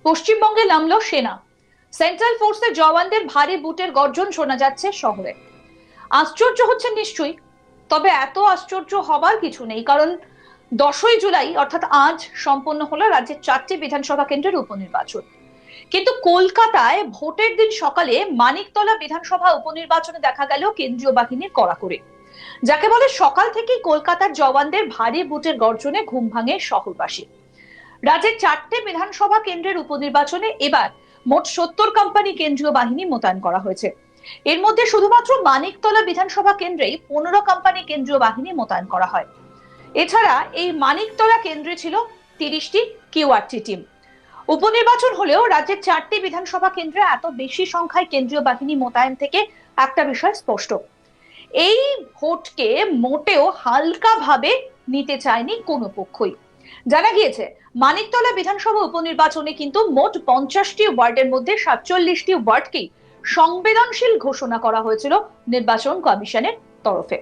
পশ্চিমবঙ্গে নামলো সেনা। সেন্ট্রাল ফোর্সের জওয়ানদের ভারী বুটের গর্জন শোনা যাচ্ছে শহরে। আশ্চর্য হচ্ছে নিশ্চয়ই, তবে এত আশ্চর্য হবার কিছু নেই, কারণ 10ই জুলাই অর্থাৎ আজ সম্পন্ন হলো রাজ্যের 4টি বিধানসভা কেন্দ্রের উপনির্বাচন। কিন্তু কলকাতায় ভোটের দিন সকালে মানিকতলা বিধানসভা উপনির্বাচনে দেখা গেল কেন্দ্রীয় বাহিনীর কড়াকড়ি, যাকে বলে সকাল থেকেই কলকাতার জওয়ানদের ভারী বুটের গর্জনে ঘুম ভাঙে শহরবাসী। রাজ্যের 4টে বিধানসভা কেন্দ্রের উপনির্বাচনে এবার মোট 70 কোম্পানি কেন্দ্রীয় বাহিনী মোতায়েন করা হয়েছে। এর মধ্যে শুধুমাত্র মানিকতলা বিধানসভা কেন্দ্রেই 15 কোম্পানি কেন্দ্রীয় বাহিনী মোতায়েন করা হয়। এছাড়া এই মানিকতলা কেন্দ্রে ছিল 30টি কিউআরটি টিম। উপনির্বাচন হলেও রাজ্যের 4টি বিধানসভা কেন্দ্রে এত বেশি সংখ্যায় কেন্দ্রীয় বাহিনী মোতায়েন থেকে একটা বিষয় স্পষ্ট, এই ভোটকে মোটেও হালকা ভাবে নিতে চায়নি কোনো পক্ষই। জানা গিয়েছে মানিকতলা বিধানসভা উপনির্বাচনে কিন্তু মোট 50টি ওয়ার্ডের মধ্যে 47টি ওয়ার্ডকেই সংবেদনশীল ঘোষণা করা হয়েছিল নির্বাচন কমিশনের তরফে।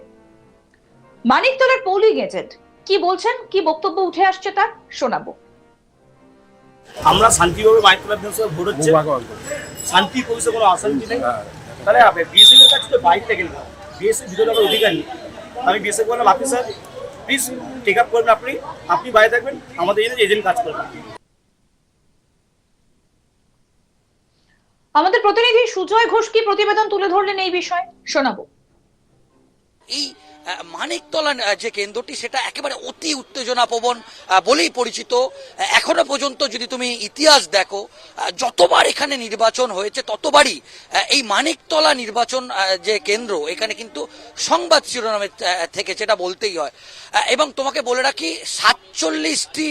মানিকতলার পোলিং এজেন্ট কি বলছেন, কি বক্তব্য উঠে আসছে তার শোনাবো। আমরা শান্তিভাবে মানিকতলা বিধানসভা ভোট হচ্ছে, শান্তি পরিষে কোনো অশান্তি নেই। তাহলে বিএসএফ এর কাছে তো বাইক থেকে নিলাম, বিএসএফ ভিতরে থাকার অধিকার নেই। আমি বিএসএফ বললাম, আপনি স্যার প্লিজ টেক আপ করবেন, আপনি বাইরে থাকবেন, আমাদের এজেন্ট কাজ করবেন। আমাদের প্রতিনিধি সুজয় ঘোষ কি প্রতিবেদন তুলে ধরলেন এই বিষয়ে শোনাবো। এই মানিকতলা যে কেন্দ্রটি সেটা একেবারে অতি উত্তেজনাপ্রবণ বলেই পরিচিত। এখনো পর্যন্ত যদি তুমি ইতিহাস দেখো, যতবার এখানে নির্বাচন হয়েছে ততবারই এই মানিকতলা নির্বাচন যে কেন্দ্র, এখানে কিন্তু সংবাদ শিরোনামে থেকে যেটা বলতেই হয়। এবং তোমাকে বলে রাখি, 47টি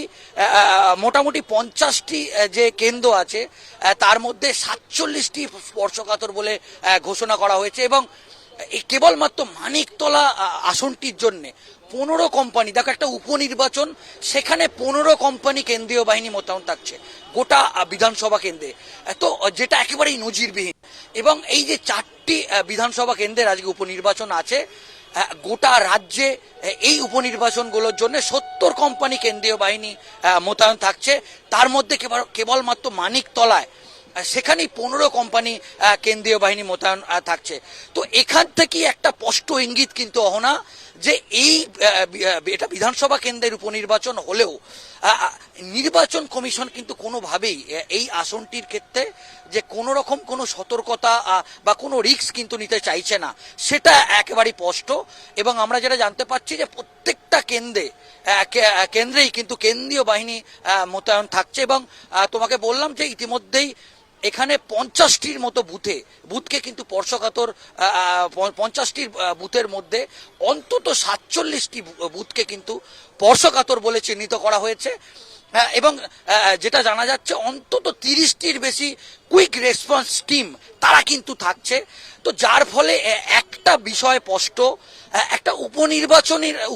মোটামুটি 50টি যে কেন্দ্র আছে তার মধ্যে 47টি স্পর্শকাতর বলে ঘোষণা করা হয়েছে। এবং কেবলমাত্র মানিকতলা আসনটির জন্য 15 কোম্পানি, দেখো একটা উপনির্বাচন, সেখানে 15 কোম্পানি কেন্দ্রীয় বাহিনী মোতায়েন থাকছে গোটা বিধানসভা কেন্দ্রে, তো যেটা একেবারেই নজিরবিহীন। এবং এই যে 4টি বিধানসভা কেন্দ্রের আজকে উপনির্বাচন আছে, গোটা রাজ্যে এই উপনির্বাচনগুলোর জন্য 70 কোম্পানি কেন্দ্রীয় বাহিনী মোতায়েন থাকছে। তার মধ্যে কেবলমাত্র মানিকতলায় সেখানেই 15 কোম্পানি কেন্দ্রীয় বাহিনী মোতায়েন থাকছে। তো এখান থেকে একটা স্পষ্ট ইঙ্গিত কিন্তু অহনা যে এটা বিধানসভা কেন্দ্রের উপনির্বাচন হলেও নির্বাচন কমিশন কিন্তু কোনোভাবেই এই আসনটির ক্ষেত্রে যে কোনো রকম কোনো সতর্কতা বা কোনো রিস্ক কিন্তু নিতে চাইছে না, সেটা একেবারেই স্পষ্ট। এবং আমরা যেটা জানতে পারছি যে প্রত্যেকটা কেন্দ্রেই কিন্তু কেন্দ্রীয় বাহিনী মোতায়েন থাকছে। এবং তোমাকে বললাম যে ইতিমধ্যেই এখানে 50টির মতো বুথকে কিন্তু স্পর্শকাতর, 50টির বুথের মধ্যে অন্তত 47টি বুথকে কিন্তু স্পর্শকাতর বলে চিহ্নিত করা হয়েছে। এবং যেটা জানা যাচ্ছে অন্তত 30টির বেশি কুইক রেসপন্স টিম তারা কিন্তু থাকছে। তো যার ফলে একটা বিষয় স্পষ্ট, একটা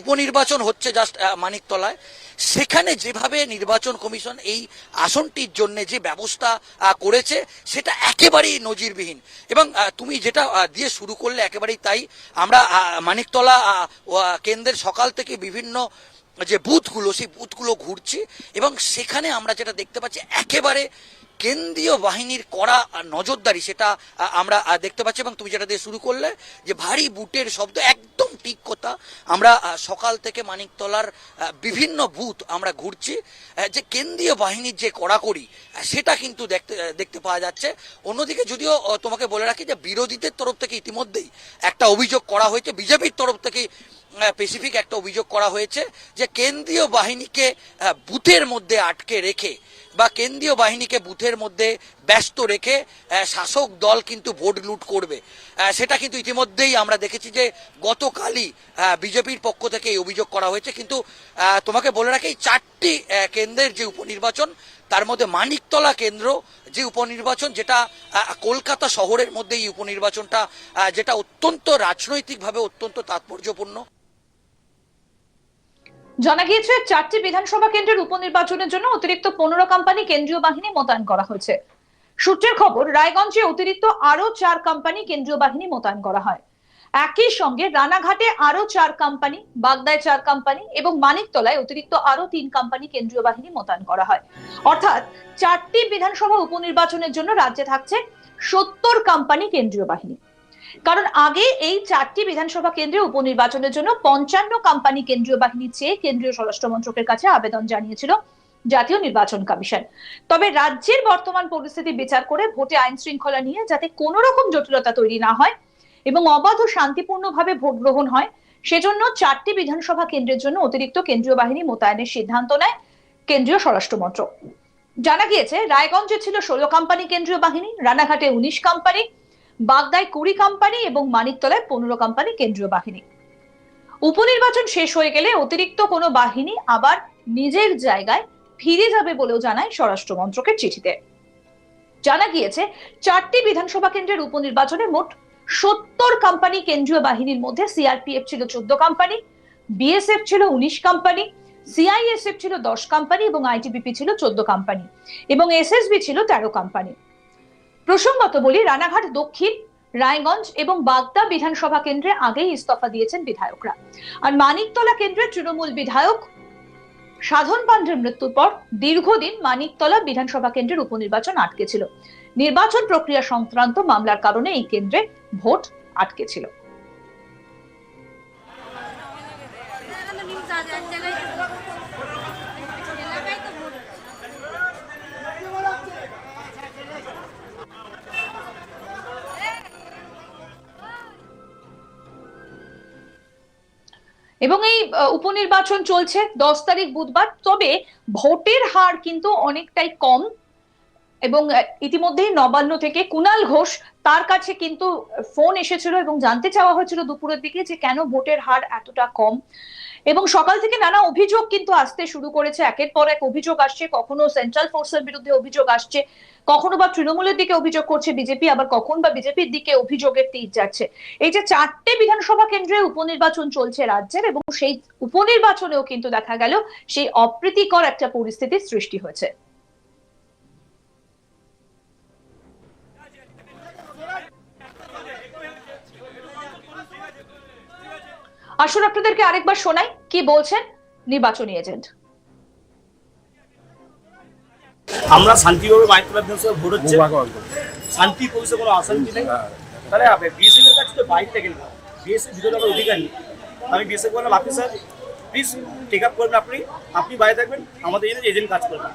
উপনির্বাচন হচ্ছে জাস্ট মানিকতলায়, সেখানে যেভাবে নির্বাচন কমিশন এই আসনটির জন্য যে ব্যবস্থা করেছে সেটা একেবারেই নজিরবিহীন। এবং তুমি যেটা দিয়ে শুরু করলে একেবারেই তাই। আমরা মানিকতলা কেন্দ্রের সকাল থেকে বিভিন্ন যে বুথগুলো, সেই বুথগুলো ঘুরছি এবং সেখানে আমরা যেটা দেখতে পাচ্ছি একেবারে কেন্দ্রীয় বাহিনীর কড়া নজরদারি, সেটা আমরা দেখতে পাচ্ছি। এবং তুমি যেটা দিয়ে শুরু করলে যে ভারী বুটের শব্দ, একদম ঠিক কথা। আমরা সকাল থেকে মানিকতলার বিভিন্ন বুথ আমরা ঘুরছি, যে কেন্দ্রীয় বাহিনীর যে কড়াকড়ি সেটা কিন্তু দেখতে পাওয়া যাচ্ছে। অন্যদিকে যদিও তোমাকে বলে রাখি যে বিরোধীদের তরফ থেকে ইতিমধ্যেই একটা অভিযোগ করা হয়েছে, বিজেপির তরফ থেকে স্পেসিফিক একটা অভিযোগ করা হয়েছে যে কেন্দ্রীয় বাহিনীকে বুথের মধ্যে আটকে রেখে বা কেন্দ্রীয় বাহিনীকে বুথের মধ্যে ব্যস্ত রেখে শাসক দল কিন্তু ভোট লুট করবে। সেটা কিন্তু ইতিমধ্যেই আমরা দেখেছি যে গতকালই বিজেপির পক্ষ থেকে এই অভিযোগ করা হয়েছে। কিন্তু তোমাকে বলে রাখি, এই 4টি কেন্দ্রের যে উপনির্বাচন, তার মধ্যে মানিকতলা কেন্দ্র যে উপনির্বাচন, যেটা কলকাতা শহরের মধ্যে এই উপনির্বাচনটা, যেটা অত্যন্ত রাজনৈতিকভাবে অত্যন্ত তাৎপর্যপূর্ণ। জানা গিয়েছে 4টি বিধানসভা কেন্দ্রের উপনির্বাচনের জন্য অতিরিক্ত 15 কোম্পানি কেন্দ্রীয় বাহিনী মোতায়েন করা হয়েছে। সূত্রের খবর, রায়গঞ্জে অতিরিক্ত আরো 4 কোম্পানি কেন্দ্রীয় বাহিনী মোতায়েন করা হয়। একই সঙ্গে রানাঘাটে আরো 4 কোম্পানি, বাগদায় 4 কোম্পানি এবং মানিকতলায় অতিরিক্ত আরো 3 কোম্পানি কেন্দ্রীয় বাহিনী মোতায়েন করা হয়। অর্থাৎ 4টি বিধানসভা উপনির্বাচনের জন্য রাজ্যে থাকছে 70 কোম্পানি কেন্দ্রীয় বাহিনী। কারণ আগে এই 4টি বিধানসভা কেন্দ্রে উপনির্বাচনের জন্য 55 কোম্পানি কেন্দ্রীয় বাহিনী চেয়ে কেন্দ্রীয় স্বরাষ্ট্র মন্ত্রকের কাছে আবেদন জানিয়েছিল জাতীয় নির্বাচন কমিশন। তবে রাজ্যের বর্তমান পরিস্থিতি বিচার করে ভোটে আইন শৃঙ্খলা নিয়ে যাতে কোনো রকম জটিলতা তৈরি না হয় এবং অবাধ ও শান্তিপূর্ণভাবে ভোট গ্রহণ হয়, সেজন্য 4টি বিধানসভা কেন্দ্রের জন্য অতিরিক্ত কেন্দ্রীয় বাহিনী মোতায়েনের সিদ্ধান্ত নেয় কেন্দ্রীয় স্বরাষ্ট্র মন্ত্রক। জানা গিয়েছে রায়গঞ্জে ছিল 16 কোম্পানি কেন্দ্রীয় বাহিনী, রানাঘাটে 19 কোম্পানি, বাগদায় 20 কোম্পানি এবং মানিকতলায় 15 কোম্পানি কেন্দ্রীয় বাহিনী। উপনির্বাচন শেষ হয়ে গেলে অতিরিক্ত কোনো বাহিনী আবার নিজের জায়গায় ফিরে যাবে বলেও জানায় স্বরাষ্ট্র মন্ত্রকের চিঠিতে। জানা গিয়েছে 4টি বিধানসভা কেন্দ্রের উপনির্বাচনে মোট 70 কোম্পানি কেন্দ্রীয় বাহিনীর মধ্যে সিআরপিএফ ছিল 14 কোম্পানি, বিএসএফ ছিল 19 কোম্পানি, সিআইএসএফ ছিল 10 কোম্পানি এবং আইটিবিপি ছিল 14 কোম্পানি এবং এসএসবি ছিল 13 কোম্পানি। প্রসঙ্গত বলি, রানাঘাট দক্ষিণ, রায়গঞ্জ এবং বাগদা বিধানসভা কেন্দ্রে আগেই ইস্তফা দিয়েছেন বিধায়করা। আর মানিকতলা কেন্দ্রের তৃণমূল বিধায়ক সাধন পান্ডের মৃত্যুর পর দীর্ঘদিন মানিকতলা বিধানসভা কেন্দ্রের উপনির্বাচন আটকে ছিল। নির্বাচন প্রক্রিয়া সংক্রান্ত মামলার কারণে এই কেন্দ্রে ভোট আটকে ছিল। এবং এই উপনির্বাচন চলছে 10 তারিখ বুধবার। তবে ভোটের হার কিন্তু অনেকটাই কম এবং ইতিমধ্যেই নবান্ন থেকে কুণাল ঘোষ, তার কাছে কিন্তু ফোন এসেছিল এবং জানতে চাওয়া হয়েছিল দুপুরের দিকে যে কেন ভোটের হার এতটা কম। এবং সকাল থেকে নানা অভিযোগ কিন্তু আসতে শুরু করেছে, একের পর এক অভিযোগ আসছে। কখনো সেন্ট্রাল ফোর্সের বিরুদ্ধে অভিযোগ আসছে, কখনো বা তৃণমূলের দিকে অভিযোগ করছে বিজেপি, আবার কখন বা বিজেপির দিকে অভিযোগের তীর যাচ্ছে। এই যে 4টে বিধানসভা কেন্দ্রে উপনির্বাচন চলছে রাজ্যের, এবং সেই উপনির্বাচনেও কিন্তু দেখা গেল সেই অপ্রীতিকর একটা পরিস্থিতির সৃষ্টি হয়েছে। আসুন আপনাদেরকে আরেকবার শোনাই কি বলছেন নির্বাচনী এজেন্ট। আমরা শান্তিভাবে মাইক্রো বিধানসভা ভোট হচ্ছে, শান্তি পরিষেবা কোনো অশান্তি নেই। তাহলে বিএসএফ এর কাছে তো বাইকটা গেল, বিএসএফ ভিতরে থাকার অধিকার নেই। আমি বিএসএফ বললাম, আপনি স্যার প্লিজ টেক আপ করবেন, আপনি বাইরে থাকবেন, আমাদের এজেন্ট কাজ করবেন।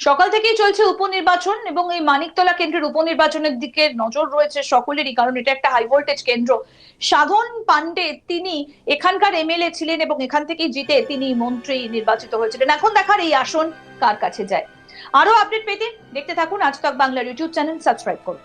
সকাল থেকেই চলছে উপনির্বাচন এবং এই মানিকতলা কেন্দ্রের উপনির্বাচনের দিকে নজর রয়েছে সকলেরই, কারণ এটা একটা হাই ভোল্টেজ কেন্দ্র। সাধন পান্ডে তিনি এখানকার এমএলএ ছিলেন এবং এখান থেকেই জিতে তিনি মন্ত্রী নির্বাচিত হয়েছিলেন। এখন দেখার এই আসন কার কাছে যায়। আরো আপডেট পেতে দেখতে থাকুন আজ তক বাংলার ইউটিউব চ্যানেল, সাবস্ক্রাইব করুন।